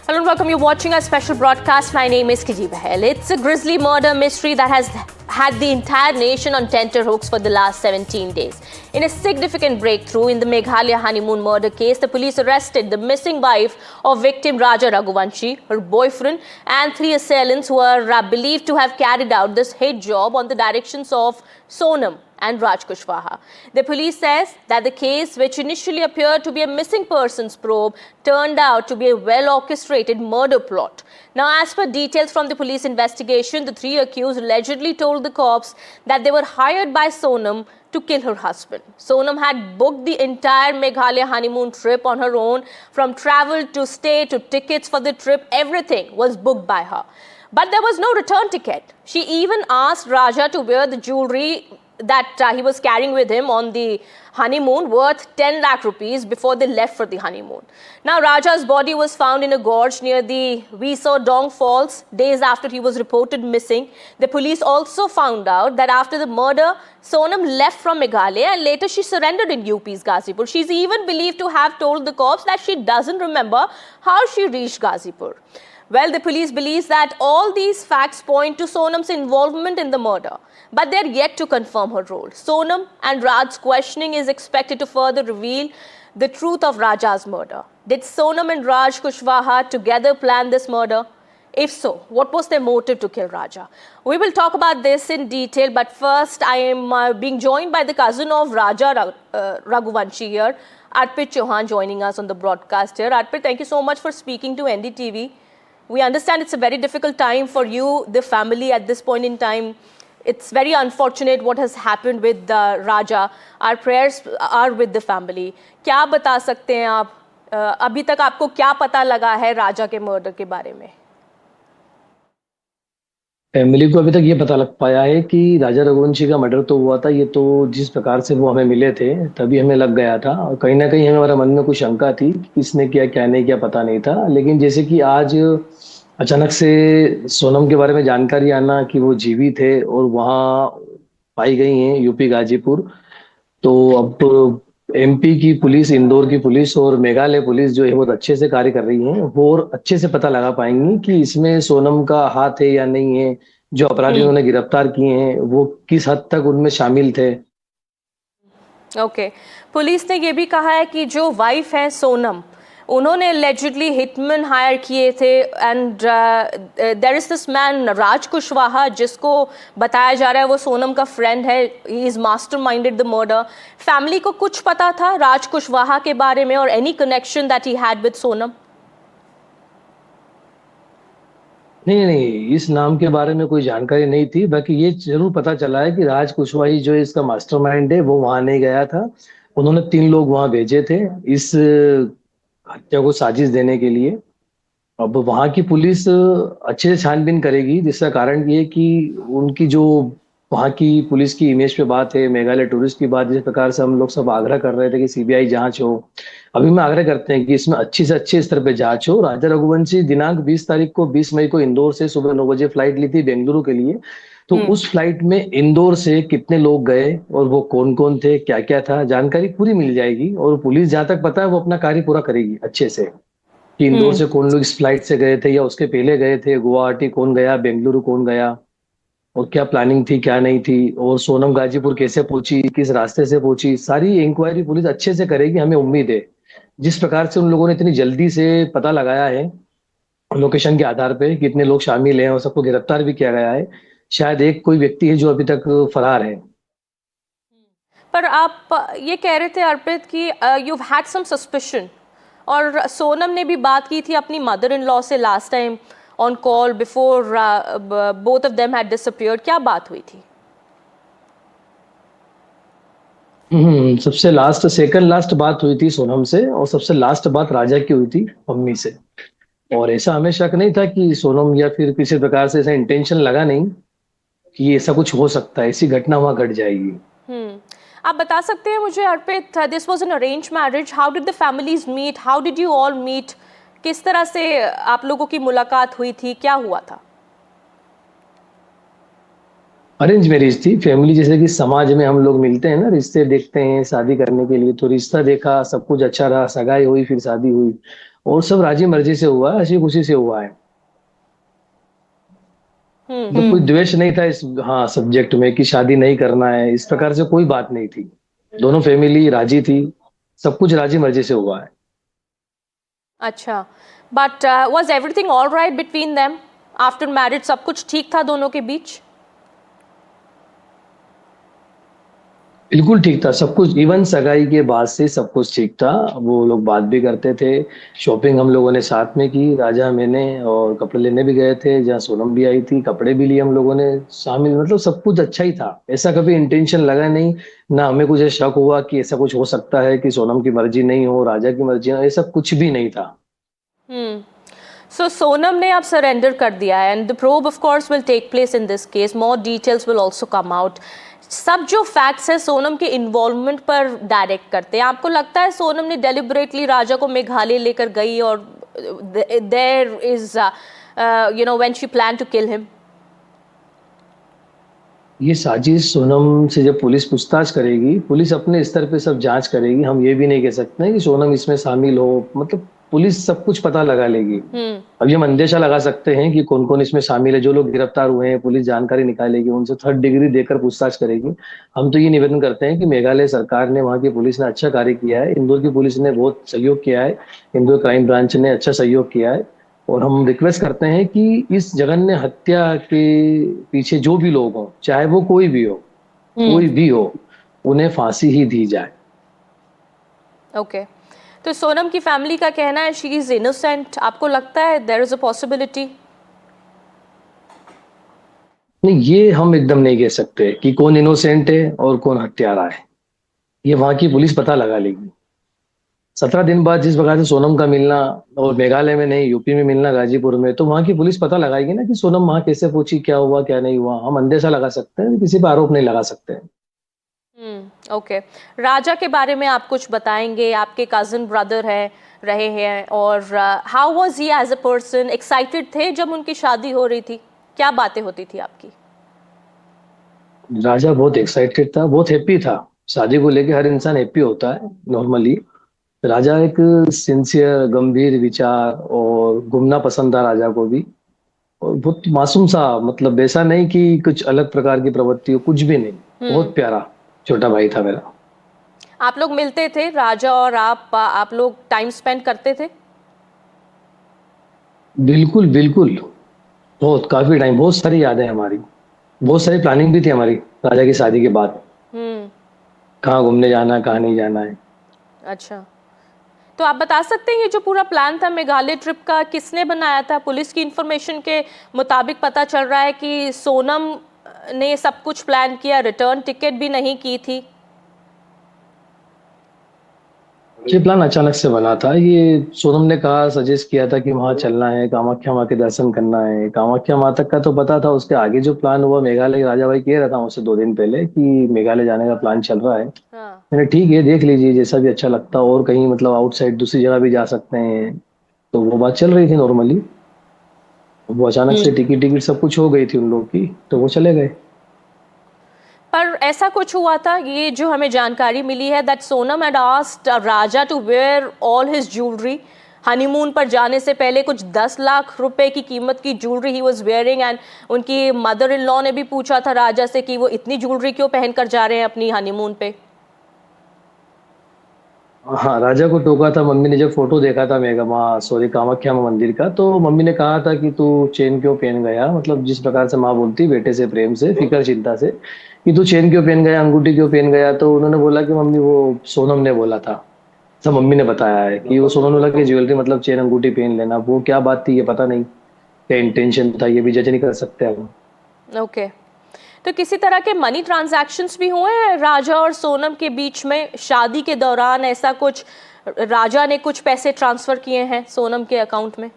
Hello and welcome. You're watching our special broadcast. My name is Kiji Bahel. It's a grisly murder mystery that has had the entire nation on tenterhooks for the last 17 days. In a significant breakthrough in the Meghalaya honeymoon murder case, the police arrested the missing wife of victim Raja Raghuvanshi, her boyfriend, and 3 assailants who are believed to have carried out this hit job on the directions of Sonam and Raj Khushwaha. The police says that the case, which initially appeared to be a missing persons probe, turned out to be a well-orchestrated murder plot. Now, as per details from the police investigation, the 3 accused allegedly told the cops that they were hired by Sonam to kill her husband. Sonam had booked the entire Meghalaya honeymoon trip on her own, from travel to stay to tickets for the trip. Everything was booked by her. But there was no return ticket. She even asked Raja to wear the jewelry that he was carrying with him on the honeymoon, worth 10 lakh rupees, before they left for the honeymoon. Now, Raja's body was found in a gorge near the Dong Falls days after he was reported missing. The police also found out that after the murder, Sonam left from Meghalaya and later she surrendered in UP's Ghazipur. She's even believed to have told the cops that she doesn't remember how she reached Ghazipur. Well, the police believes that all these facts point to Sonam's involvement in the murder, but they're yet to confirm her role. Sonam and Raj's questioning is expected to further reveal the truth of Raja's murder. Did Sonam and Raj Khushwaha together plan this murder? If so, what was their motive to kill Raja? We will talk about this in detail, but first I am being joined by the cousin of Raja Raghuvanshi here, Arpit Chauhan, joining us on the broadcast here. Arpit, thank you so much for speaking to NDTV. We understand it's a very difficult time for you, the family, at this point in time. It's very unfortunate what has happened with Raja. Our prayers are with the family. क्या बता सकते हैं आप? अभी तक आपको क्या पता लगा है राजा के मर्डर के बारे में? फैमिली को अभी तक ये पता लग पाया है कि राजा रघुवंशी का मर्डर तो हुआ था। ये तो जिस प्रकार से वो हमें मिले थे तभी हमें लग गया था, और कहीं ना कहीं हमारे मन में कुछ शंका थी कि किसने किया क्या नहीं किया पता नहीं था। लेकिन जैसे कि आज अचानक से सोनम के बारे में जानकारी आना कि वो जीवित है और वहाँ पाई गई हैं यूपी गाजीपुर, तो अब एमपी की पुलिस, इंदौर की पुलिस और मेघालय पुलिस जो है बहुत अच्छे से कार्य कर रही है। वो और अच्छे से पता लगा पाएंगी कि इसमें सोनम का हाथ है या नहीं है। जो अपराधी उन्होंने गिरफ्तार किए हैं वो किस हद तक उनमें शामिल थे। ओके, पुलिस ने ये भी कहा है कि जो वाइफ है सोनम, उन्होंने allegedly हिटमैन हायर किए थे, and there is this man Raj Kushwaha, जिसको बताया जा रहा है वो सोनम का फ्रेंड है. He is masterminded the murder. Family को कुछ पता था राज कुशवाहा के बारे में और any connection that he had with Sonam? नहीं, इस नाम के बारे में कोई जानकारी नहीं थी। बाकी ये जरूर पता चला है कि राज कुशवाहा जो इसका मास्टरमाइंड है वो वहां नहीं गया था। उन्होंने 3 लोग वहां भेजे थे इस हत्या को साजिश देने के लिए। अब वहां की पुलिस अच्छे से छानबीन करेगी, जिसका कारण ये कि उनकी जो वहां की पुलिस की इमेज पे बात है, मेघालय टूरिस्ट की बात, जिस प्रकार से हम लोग सब आग्रह कर रहे थे कि सीबीआई जांच हो, अभी मैं आग्रह करते हैं कि इसमें अच्छी से अच्छे स्तर पे जांच हो। राजा रघुवंशी दिनांक 20 मई को इंदौर से सुबह 9 बजे फ्लाइट ली थी बेंगलुरु के लिए। तो उस फ्लाइट में इंदौर से कितने लोग गए और वो कौन कौन थे, क्या क्या था, जानकारी पूरी मिल जाएगी। और पुलिस जहां तक पता है वो अपना कार्य पूरा करेगी अच्छे से, कि इंदौर से कौन लोग इस फ्लाइट से गए थे या उसके पहले गए थे, गुवाहाटी कौन गया, बेंगलुरु कौन गया, और क्या प्लानिंग थी क्या नहीं थी, और सोनम गाजीपुर कैसे पहुंची, किस रास्ते से पहुंची। सारी इंक्वायरी पुलिस अच्छे से करेगी, हमें उम्मीद है। जिस प्रकार से उन लोगों ने इतनी जल्दी से पता लगाया है लोकेशन के आधार पे कितने लोग शामिल हैं और सबको गिरफ्तार भी किया गया है, शायद एक कोई व्यक्ति है जो अभी तक फरार है। पर आप ये कह रहे थे अर्पित कि यू हैड सम सस्पिशन, और सोनम ने भी बात की थी अपनी मदर इन लॉ से last time on call before both of them had disappeared. क्या बात हुई थी? सबसे लास्ट, सेकंड लास्ट बात हुई थी सोनम से, और सबसे लास्ट बात राजा की हुई थी मम्मी से। और ऐसा हमें शक नहीं था कि सोनम या फिर किसी प्रकार से ऐसा इंटेंशन लगा नहीं कि ऐसा कुछ हो सकता है, ऐसी घटना वहां घट जाएगी। आप बता सकते हैं मुझे Arpit, this was an arrange marriage, how did the families meet, how did you all meet, किस तरह से आप लोगों की मुलाकात हुई थी, क्या हुआ था? अरेंज मैरिज थी। फैमिली जैसे कि समाज में हम लोग मिलते हैं ना, रिश्ते देखते हैं शादी करने के लिए, तो रिश्ता देखा, सब कुछ अच्छा रहा, सगाई हुई, फिर शादी हुई, और सब राजी मर्जी से हुआ है, हंसी खुशी से हुआ है। तो कोई द्वेष नहीं था इस, हाँ, सब्जेक्ट में कि शादी नहीं करना है, इस प्रकार से कोई बात नहीं थी। दोनों फैमिली राजी थी, सब कुछ राजी मर्जी से हुआ है। अच्छा, but was everything all right between them after marriage? सब कुछ ठीक था दोनों के बीच? बिल्कुल ठीक था सब कुछ, इवन सगाई के बाद से सब कुछ ठीक था। वो लोग बात भी करते थे, शॉपिंग हम लोगों ने साथ में की, राजा मैंने, और कपड़े लेने भी गए थे जहाँ सोनम भी आई थी, कपड़े भी लिए हम लोगों ने शामिल, मतलब सब कुछ अच्छा ही था। ऐसा कभी इंटेंशन लगा नहीं, ना हमें कुछ शक हुआ कि ऐसा कुछ हो सकता है कि सोनम की मर्जी नहीं हो, राजा की मर्जी हो, ऐसा कुछ भी नहीं था। हम्म। सो सोनम ने अब सरेंडर कर दिया है and the probe of course will take place in this case, more details will also come out. सब जो फैक्ट्स है सोनम के इन्वॉल्वमेंट पर डायरेक्ट करते हैं। आपको लगता है सोनम ने डेलिबरेटली राजा को मेघालय लेकर गई और there is when she plan to kill him? ये साजिश सोनम से जब पुलिस पूछताछ करेगी, पुलिस अपने स्तर पे सब जांच करेगी, हम ये भी नहीं कह सकते हैं कि सोनम इसमें शामिल हो, मतलब पुलिस सब कुछ पता लगा लेगी। हम्म। अब ये हम अंदेशा लगा सकते हैं कि कौन कौन इसमें शामिल है, जो लोग गिरफ्तार हुए हैं, पुलिस जानकारी निकालेगी, उनसे थर्ड डिग्री देकर पूछताछ करेगी। हम तो ये निवेदन करते हैं कि मेघालय सरकार ने, वहाँ की पुलिस ने अच्छा कार्य किया है, इंदौर की पुलिस ने बहुत सहयोग किया है, इंदौर क्राइम ब्रांच ने अच्छा सहयोग किया है, और हम रिक्वेस्ट करते हैं कि इस जघन्य हत्या के पीछे जो भी लोग हों, चाहे वो कोई भी हो, कोई भी हो, उन्हें फांसी ही दी जाए। ओके, तो सोनम की फैमिली का कहना है शी इज इनोसेंट। आपको लगता है देयर इज अ पॉसिबिलिटी? नहीं, ये हम एकदम नहीं कह सकते कि कौन इनोसेंट है और कौन हत्यारा है। ये वहां की पुलिस पता लगा लेगी। 17 दिन बाद जिस प्रकार से सोनम का मिलना, और मेघालय में नहीं, यूपी में मिलना, गाजीपुर में, तो वहां की पुलिस पता लगाएगी ना कि सोनम वहां कैसे पहुंची, क्या हुआ क्या नहीं हुआ। हम अंदेशा लगा सकते हैं, किसी पर आरोप नहीं लगा सकते हैं। ओके। राजा के बारे में आप कुछ बताएंगे? आपके कजिन ब्रदर है, रहे हैं, और how was he as a person? Excited थे जब उनकी शादी हो रही थी? क्या बातें होती थी आपकी? राजा बहुत एक्साइटेड था, बहुत हैप्पी था। शादी को लेके हर इंसान हैप्पी होता है नॉर्मली। राजा एक सिंसियर, गंभीर विचार, और घूमना पसंद था राजा को भी, और बहुत मासूम सा, मतलब ऐसा नहीं कि कुछ अलग प्रकार की प्रवृत्ति हो, कुछ भी नहीं। हम्म। बहुत प्यारा छोटा भाई था मेरा। आप लोग मिलते थे, राजा और आप लोग टाइम स्पेंड करते थे? बिल्कुल बिल्कुल, बहुत काफी टाइम, बहुत सारी यादें हमारी, बहुत सारी प्लानिंग भी थी हमारी राजा की शादी के बाद, हम्म। कहाँ घूमने जाना है, कहाँ नहीं जाना है। अच्छा, तो आप बता सकते हैं ये जो पूरा प्लान था मेघालय ट्रिप का, किसने बनाया था? पुलिस की इंफॉर्मेशन के मुताबिक पता चल रहा है कि सोनम ने सब कुछ प्लान किया, रिटर्न टिकट भी नहीं की थी। ये प्लान अचानक से बना था। ये सोनम ने कहा, सजेस्ट किया था कि वहां चलना है, कामाख्या माँ के दर्शन करना है। कामाख्या माँ तक का तो पता था, उसके आगे जो प्लान हुआ, मेघालय राजा भाई कह रहा था मुझसे 2 दिन पहले कि मेघालय जाने का प्लान चल रहा है। हाँ। मैंने ठीक है, देख लीजिए जैसा भी अच्छा लगता, और कहीं मतलब आउटसाइड दूसरी जगह भी जा सकते हैं। तो वो बात चल रही थी नॉर्मली। वो अचानक से टिकट टिकट सब कुछ हो गई थी उन लोग की, तो वो चले गए। पर ऐसा कुछ हुआ था, ये जो हमें जानकारी मिली है, that Sonam had asked Raja to wear all his jewellery. Honeymoon पर जाने से पहले कुछ 10 लाख रुपए की कीमत की jewellery he was wearing, and उनकी मदर इन लॉ ने भी पूछा था राजा से कि वो इतनी ज्वेलरी क्यों पहनकर जा रहे हैं अपनी हनीमून पे। हाँ, राजा को टोका था मम्मी ने, जब फोटो देखा था मेगा माँ, सॉरी, कामाख्या माँ मंदिर का, तो मम्मी ने कहा था कि तू चेन क्यों पहन गया, मतलब जिस प्रकार से माँ बोलती बेटे से, प्रेम से, फिक्र चिंता से, कि तू चेन क्यों पहन गया, अंगूठी क्यों पहन गया। तो उन्होंने बोला कि मम्मी, वो सोनम ने बोला था। सब मम्मी ने बताया है कि वो सोनम ने बोला कि ज्वेलरी मतलब चेन अंगूठी पहन लेना। वो क्या बात थी ये पता नहीं, क्या इंटेंशन था, ये भी जज नहीं कर सकते हम। ओके, तो किसी तरह के मनी ट्रांजैक्शंस भी हुए हैं राजा और सोनम के बीच में शादी के दौरान? ऐसा कुछ, राजा ने कुछ पैसे ट्रांसफर किए हैं सोनम के अकाउंट में?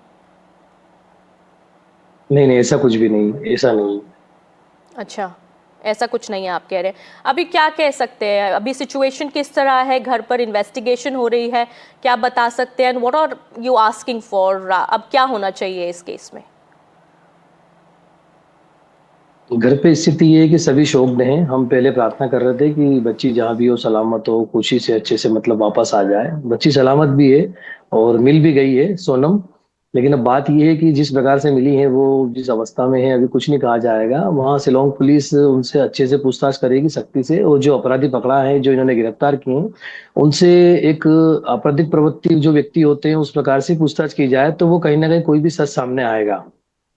नहीं नहीं, ऐसा कुछ भी नहीं, ऐसा नहीं। अच्छा, ऐसा कुछ नहीं है आप कह रहे हैं। अभी क्या कह सकते हैं, अभी सिचुएशन किस तरह है? घर पर इन्वेस्टिगेशन हो रही है, क्या बता सकते हैं? What are you asking for? अब क्या होना चाहिए इस केस में? घर पे स्थिति ये है कि सभी शोक्ड हैं। हम पहले प्रार्थना कर रहे थे कि बच्ची जहाँ भी हो सलामत हो, खुशी से अच्छे से मतलब वापस आ जाए। बच्ची सलामत भी है और मिल भी गई है, सोनम। लेकिन अब बात ये है कि जिस प्रकार से मिली है, वो जिस अवस्था में है, अभी कुछ नहीं कहा जाएगा। वहाँ शिलोंग पुलिस उनसे अच्छे से पूछताछ करेगी, सख्ती से। और जो अपराधी पकड़ा है, जो इन्होंने गिरफ्तार किए हैं, उनसे एक आपराधिक प्रवृत्ति जो व्यक्ति होते हैं उस प्रकार से पूछताछ की जाए, तो वो कहीं ना कहीं कोई भी सच सामने आएगा।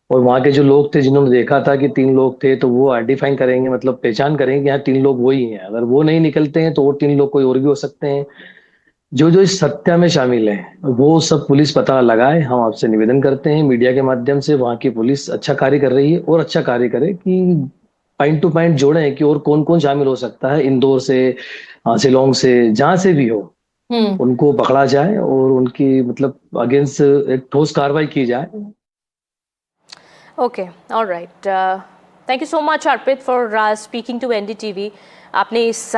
और वहां के जो लोग थे, जिन्होंने देखा था कि तीन लोग थे, तो वो आइडेंटिफाई करेंगे, मतलब पहचान करेंगे कि हाँ तीन लोग वही हैं। अगर वो नहीं निकलते हैं तो वो तीन लोग कोई और भी हो सकते हैं। जो जो इस हत्या में शामिल है वो सब पुलिस पता लगाए। हम आपसे निवेदन करते हैं मीडिया के माध्यम से, वहां की पुलिस अच्छा कार्य कर रही है और अच्छा कार्य करे कि पॉइंट टू पॉइंट जोड़े कि और कौन कौन शामिल हो सकता है, इंदौर से, शिलोंग से, जहां से भी हो, Hmm. उनको पकड़ा जाए और उनकी मतलब अगेंस्ट एक ठोस कार्रवाई की जाए। Okay, all right. Thank you so much, Arpit, for speaking to NDTV. आपने इस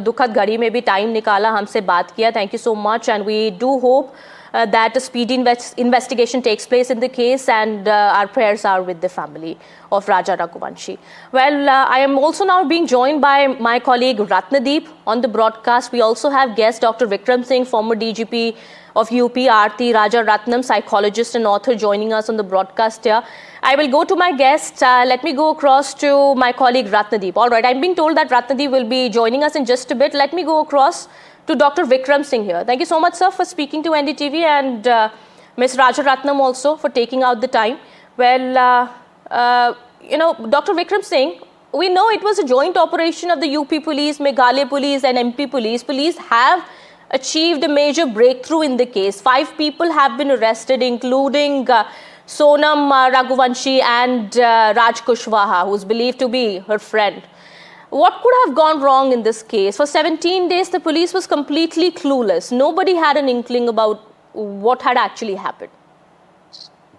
दुखद घड़ी में भी टाइम निकाला, हमसे बात किया. Thank you so much, and we do hope that a speedy investigation takes place in the case, and our prayers are with the family of Raja Raghuvanshi. Well, I am also now being joined by my colleague Ratnadeep on the broadcast. We also have guest Dr. Vikram Singh, former DGP of UP, Aarti Raja Ratnam, psychologist and author, joining us on the broadcast here. I will go to my guest. Let me go across to my colleague Ratnadeep. All right, I'm being told that Ratnadeep will be joining us in just a bit. Let me go across to Dr. Vikram Singh here. Thank you so much, sir, for speaking to NDTV, and Ms. Raja Ratnam also for taking out the time. Well, Dr. Vikram Singh, we know it was a joint operation of the UP police, Meghalaya police, and MP police. Police have achieved a major breakthrough in the case. 5 people have been arrested, including Sonam Raghuvanshi and Raj Khushwaha, who is believed to be her friend. What could have gone wrong in this case? For 17 days, the police was completely clueless. Nobody had an inkling about what had actually happened.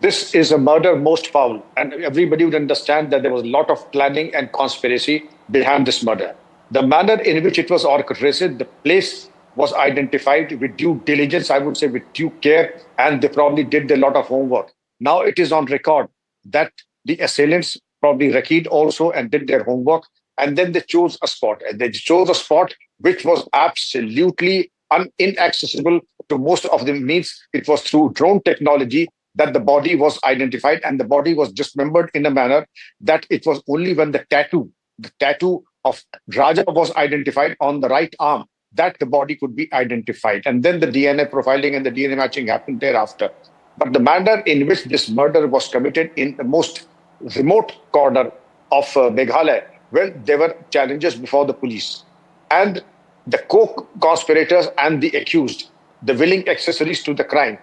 This is a murder most foul, and everybody would understand that there was a lot of planning and conspiracy behind this murder. The manner in which it was orchestrated, the place was identified with due diligence, I would say with due care, and they probably did a lot of homework. Now it is on record that the assailants probably recceed also and did their homework, and then they chose a spot. And they chose a spot which was absolutely inaccessible to most of them. Means it was through drone technology that the body was identified, and the body was dismembered in a manner that it was only when the tattoo of Raja was identified on the right arm, that the body could be identified. And then the DNA profiling and the DNA matching happened thereafter. But the manner in which this murder was committed in the most remote corner of Meghalaya, well, there were challenges before the police. And the co-conspirators and the accused, the willing accessories to the crime,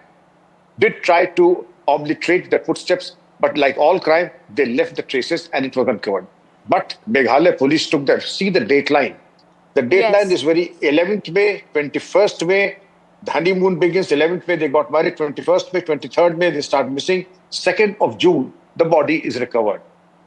did try to obliterate the footsteps, but like all crime, they left the traces and it was uncovered. But Meghalaya police took that. See the dateline. The dateline Yes. is very 11th May, 21st May. The honeymoon begins 11th May. They got married 21st May, 23rd May. They start missing. 2nd of June, the body is recovered.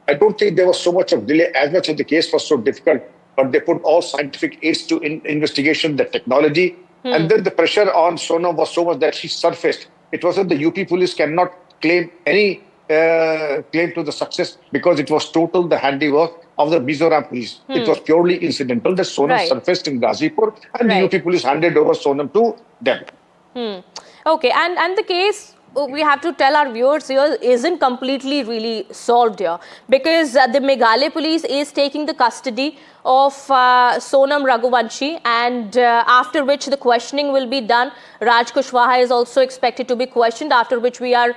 I don't think there was so much of delay as much as the case was so difficult, but they put all scientific aids to investigation, the technology, and then the pressure on Sonam was so much that she surfaced. It wasn't the UP police cannot claim any claim to the success because it was total the handiwork of the Mizoram police. It was purely incidental that Sonam Right. surfaced in Ghazipur and the Right. UP police handed over Sonam to them. Okay, and the case, we have to tell our viewers here, isn't completely really solved here, because the Meghalaya police is taking the custody of Sonam Raghuvanshi, and after which the questioning will be done. Raj Khushwaha is also expected to be questioned, after which we are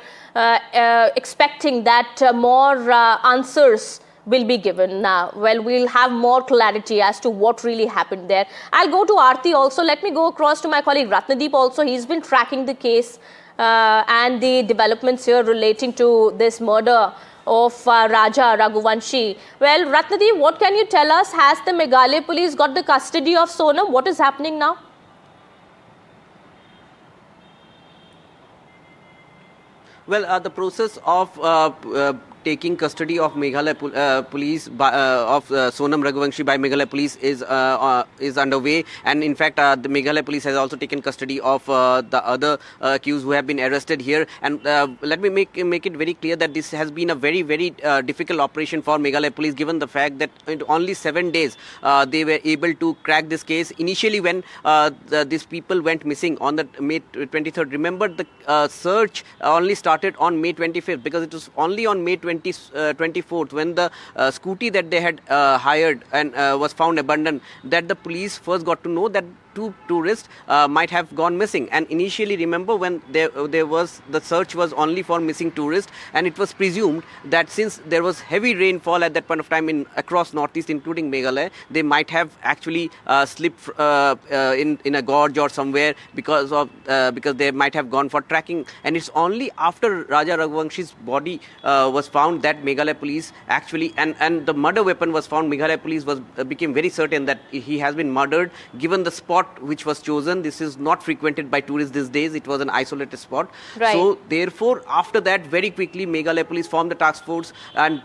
expecting that more answers will be given. Now, well, we'll have more clarity as to what really happened there. I'll go to Aarti also. Let me go across to my colleague Ratnadeep also. He's been tracking the case and the developments here relating to this murder of Raja Raghuvanshi. Well, Ratnadeep, what can you tell us? Has the Meghalaya police got the custody of Sonam? What is happening now? Well, the process of taking custody of Meghalaya police of Sonam Raghuvanshi by Meghalaya police is underway, and in fact the Meghalaya police has also taken custody of the other accused who have been arrested here. And let me make it very clear that this has been a very difficult operation for Meghalaya police, given the fact that in only 7 days they were able to crack this case. Initially, when these people went missing on the May 23rd, remember the search only started on May 25th, because it was only on May 24th when the scooty that they had hired and was found abandoned that the police first got to know that 2 tourists might have gone missing. And initially, remember, when there was the search was only for missing tourists, and it was presumed that since there was heavy rainfall at that point of time across northeast, including Meghalaya, they might have actually slipped in a gorge or somewhere because they might have gone for trekking. And it's only after Raja Raghuvanshi's body was found that Meghalaya police actually and the murder weapon was found. Meghalaya police became very certain that he has been murdered, given the spot which was chosen. This is not frequented by tourists these days. It was an isolated spot. Right. So therefore, after that, very quickly Meghalaya police formed the task force, and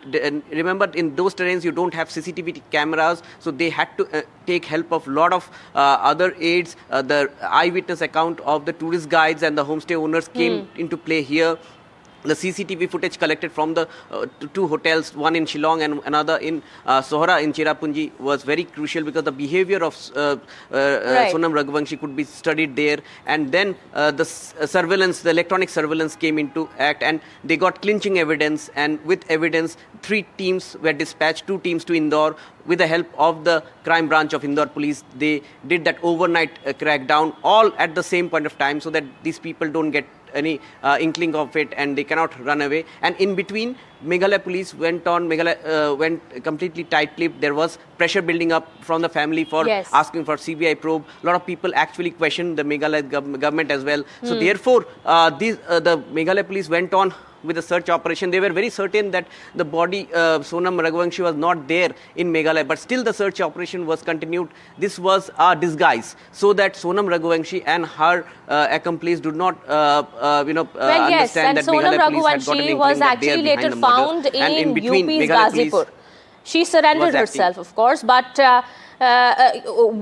remember, in those terrains you don't have CCTV cameras, so they had to take help of a lot of other aids. The eyewitness account of the tourist guides and the homestay owners came into play here. The CCTV footage collected from the 2 hotels, one in Shilong and another in Sohra in Cherrapunji, was very crucial, because the behavior of Sonam Raghuvanshi could be studied there. And then the electronic surveillance came into act, and they got clinching evidence. And with evidence, 3 teams were dispatched, 2 teams to Indore. With the help of the crime branch of Indore police, they did that overnight crackdown, all at the same point of time, so that these people don't get any inkling of it and they cannot run away. And in between, Meghalaya police went completely tight-lipped. There was pressure building up from the family for asking for CBI probe. A lot of people actually questioned the Meghalaya government as well. So therefore, the Meghalaya police went on with the search operation. They were very certain that the body, Sonam Raghuvanshi, was not there in Meghalaya, but still the search operation was continued. This was a disguise, so that Sonam Raghuvanshi and her accomplice do not, understand that Sonam Meghalaya police had got an Raghuvanshi inkling was that they are actually behind later the murder. found And in between, UP's Meghalaya police Ghazipur. She surrendered herself, of course, but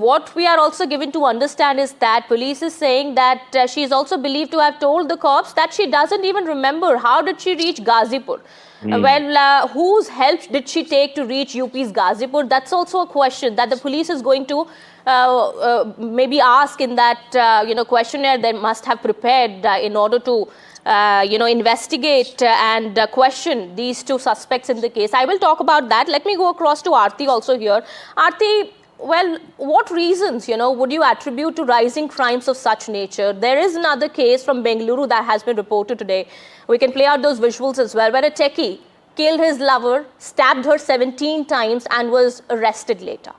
what we are also given to understand is that police is saying that she is also believed to have told the cops that she doesn't even remember how did she reach Ghazipur. Whose help did she take to reach UP's Ghazipur? That's also a question that the police is going to maybe ask in that questionnaire they must have prepared in order to investigate and question these 2 suspects in the case. I will talk about that. Let me go across to Aarti also here. Aarti, well, what reasons, would you attribute to rising crimes of such nature? There is another case from Bengaluru that has been reported today. We can play out those visuals as well, where a techie killed his lover, stabbed her 17 times and was arrested later.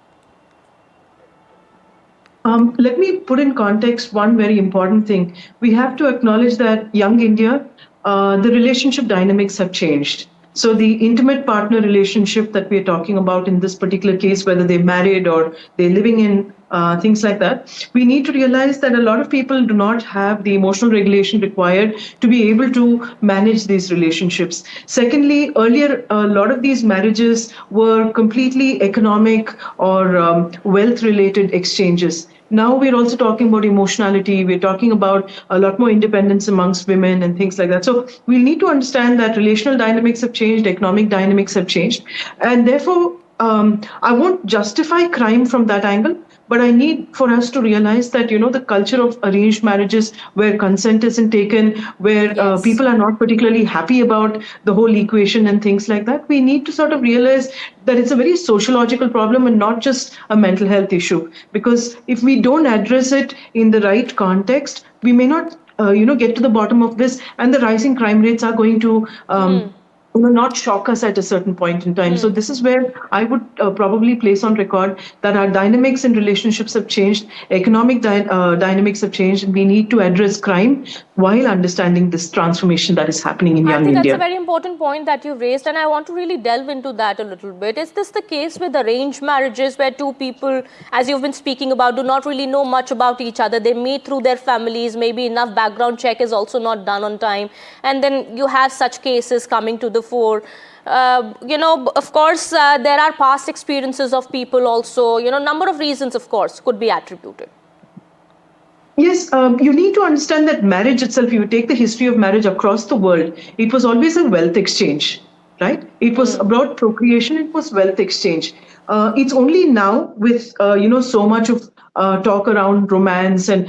Let me put in context one very important thing. We have to acknowledge that young India, the relationship dynamics have changed. So the intimate partner relationship that we are talking about in this particular case, whether they're married or they're living in things like that, we need to realize that a lot of people do not have the emotional regulation required to be able to manage these relationships. Secondly, earlier, a lot of these marriages were completely economic or wealth-related exchanges. Now we're also talking about emotionality. We're talking about a lot more independence amongst women and things like that. So we need to understand that relational dynamics have changed, economic dynamics have changed. And therefore, I won't justify crime from that angle, but I need for us to realize that, the culture of arranged marriages where consent isn't taken, where people are not particularly happy about the whole equation and things like that, we need to sort of realize that it's a very sociological problem and not just a mental health issue. Because if we don't address it in the right context, we may not, get to the bottom of this, and the rising crime rates are going to not shock us at a certain point in time. So this is where I would probably place on record that our dynamics in relationships have changed, economic dynamics have changed, and we need to address crime while understanding this transformation that is happening in young India. That's a very important point that you raised, and I want to really delve into that a little bit. Is this the case with arranged marriages where 2 people, as you've been speaking about, do not really know much about each other? They meet through their families, maybe enough background check is also not done on time, and then you have such cases coming to the before. Of course, there are past experiences of people also. Number of reasons, of course, could be attributed. Yes, you need to understand that marriage itself, you take the history of marriage across the world, it was always a wealth exchange, right? It was about procreation, it was wealth exchange. It's only now with, so much of talk around romance and,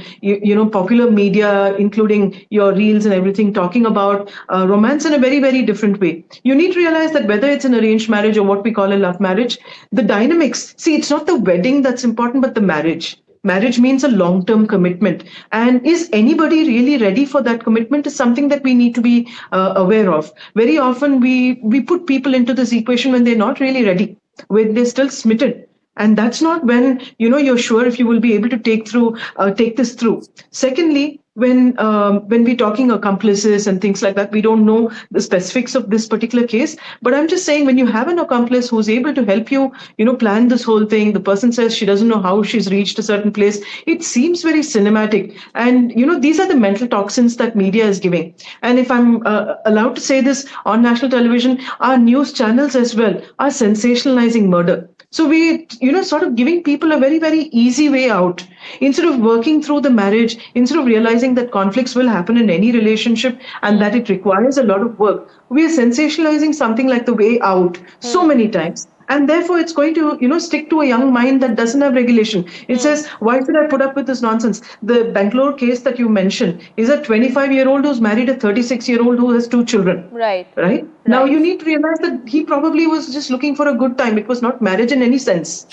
popular media, including your reels and everything, talking about romance in a very, very different way. You need to realize that whether it's an arranged marriage or what we call a love marriage, the dynamics, see, it's not the wedding that's important, but the marriage. Marriage means a long term commitment. And is anybody really ready for that commitment is something that we need to be aware of. Very often we put people into this equation when they're not really ready, when they're still smitten. And that's not when you're sure if you will be able to take this through. Secondly, when we're talking accomplices and things like that, we don't know the specifics of this particular case. But I'm just saying, when you have an accomplice who's able to help you, plan this whole thing, the person says she doesn't know how she's reached a certain place. It seems very cinematic. And, these are the mental toxins that media is giving. And if I'm allowed to say this on national television, our news channels as well are sensationalizing murder. So we, sort of giving people a very, very easy way out. Instead of working through the marriage, instead of realizing that conflicts will happen in any relationship and that it requires a lot of work, we are sensationalizing something like the way out so many times. And therefore, it's going to, stick to a young mind that doesn't have regulation. It says, why should I put up with this nonsense? The Bangalore case that you mentioned is a 25-year-old who's married a 36-year-old who has 2 children. Right. Right? Now, you need to realize that he probably was just looking for a good time. It was not marriage in any sense.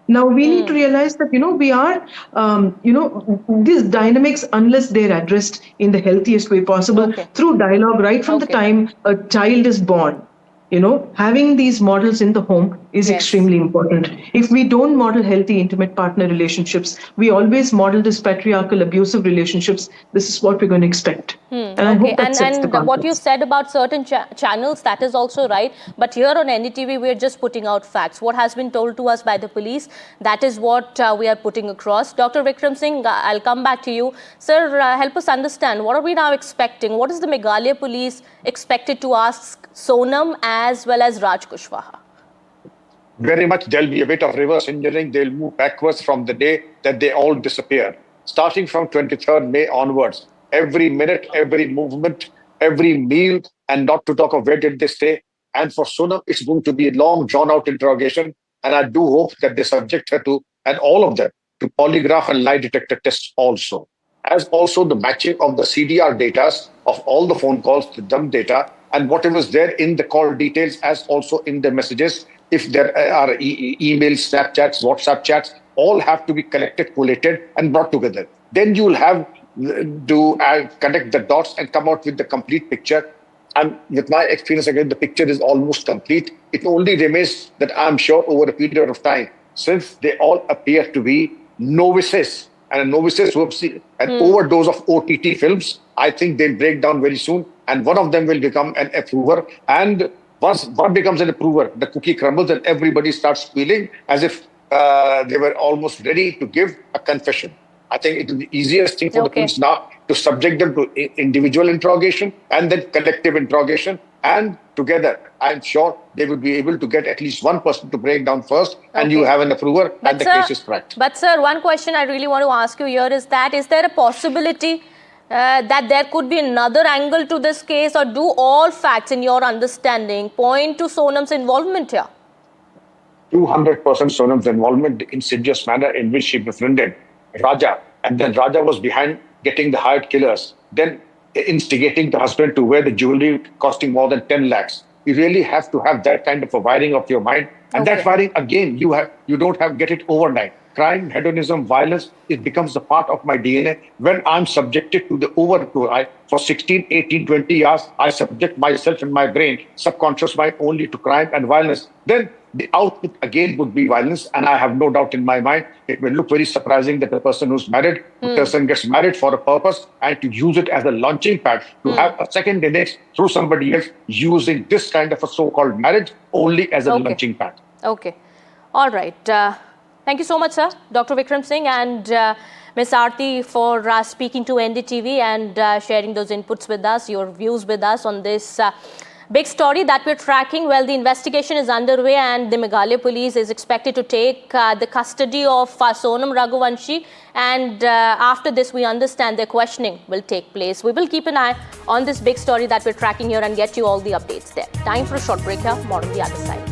Now, we need to realize that, we are, these dynamics, unless they're addressed in the healthiest way possible through dialogue right from the time a child is born. Having these models in the home is extremely important. If we don't model healthy, intimate partner relationships, we always model this patriarchal, abusive relationships. This is what we're going to expect. And I hope that sets the context. What you said about certain channels, that is also right. But here on NDTV, we're just putting out facts. What has been told to us by the police, that is what we are putting across. Dr. Vikram Singh, I'll come back to you. Sir, help us understand, what are we now expecting? What is the Meghalaya police expected to ask Sonam as well as Raj Khushwaha? Very much, there'll be a bit of reverse engineering. They'll move backwards from the day that they all disappear. Starting from 23rd May onwards, every minute, every movement, every meal, and not to talk of where did they stay. And for Sonam, it's going to be a long, drawn-out interrogation. And I do hope that they subject her to, and all of them, to polygraph and lie detector tests also. As also the matching of the CDR data of all the phone calls, the dump data, and whatever is there in the call details, as also in the messages. If there are emails, Snapchats, WhatsApp chats, all have to be collected, collated, and brought together. Then you will have to connect the dots and come out with the complete picture. And with my experience, again, the picture is almost complete. It only remains that I'm sure over a period of time, since they all appear to be novices, and novices who have seen an overdose of OTT films, I think they'll break down very soon. And one of them will become an approver. And once one becomes an approver, the cookie crumbles and everybody starts feeling as if they were almost ready to give a confession. I think it is the easiest thing for the police now to subject them to individual interrogation and then collective interrogation. And together, I'm sure they will be able to get at least one person to break down first, and you have an approver, and the case is cracked. But sir, one question I really want to ask you here is that, is there a possibility that there could be another angle to this case, or do all facts, in your understanding, point to Sonam's involvement here? 200% Sonam's involvement, the insidious manner in which she befriended Raja, and then Raja was behind getting the hired killers, then instigating the husband to wear the jewelry costing more than 10 lakhs. You really have to have that kind of a wiring of your mind. And that wiring, again, you don't get it overnight. Crime, hedonism, violence, it becomes a part of my DNA. When I'm subjected to the for 16, 18, 20 years, I subject myself and my brain, subconscious mind, only to crime and violence. Then the output again would be violence. And I have no doubt in my mind, it will look very surprising that the person who's married, the person gets married for a purpose, and to use it as a launching pad, to have a second innings through somebody else, using this kind of a so-called marriage only as a launching pad. Okay. All right. Thank you so much, sir. Dr. Vikram Singh and Ms. Aarti for speaking to NDTV and sharing those inputs with us, your views with us on this Big story that we're tracking. Well, the investigation is underway and the Meghalaya police is expected to take the custody of Sonam Raghuvanshi. And after this, we understand their questioning will take place. We will keep an eye on this big story that we're tracking here and get you all the updates there. Time for a short break here. More on the other side.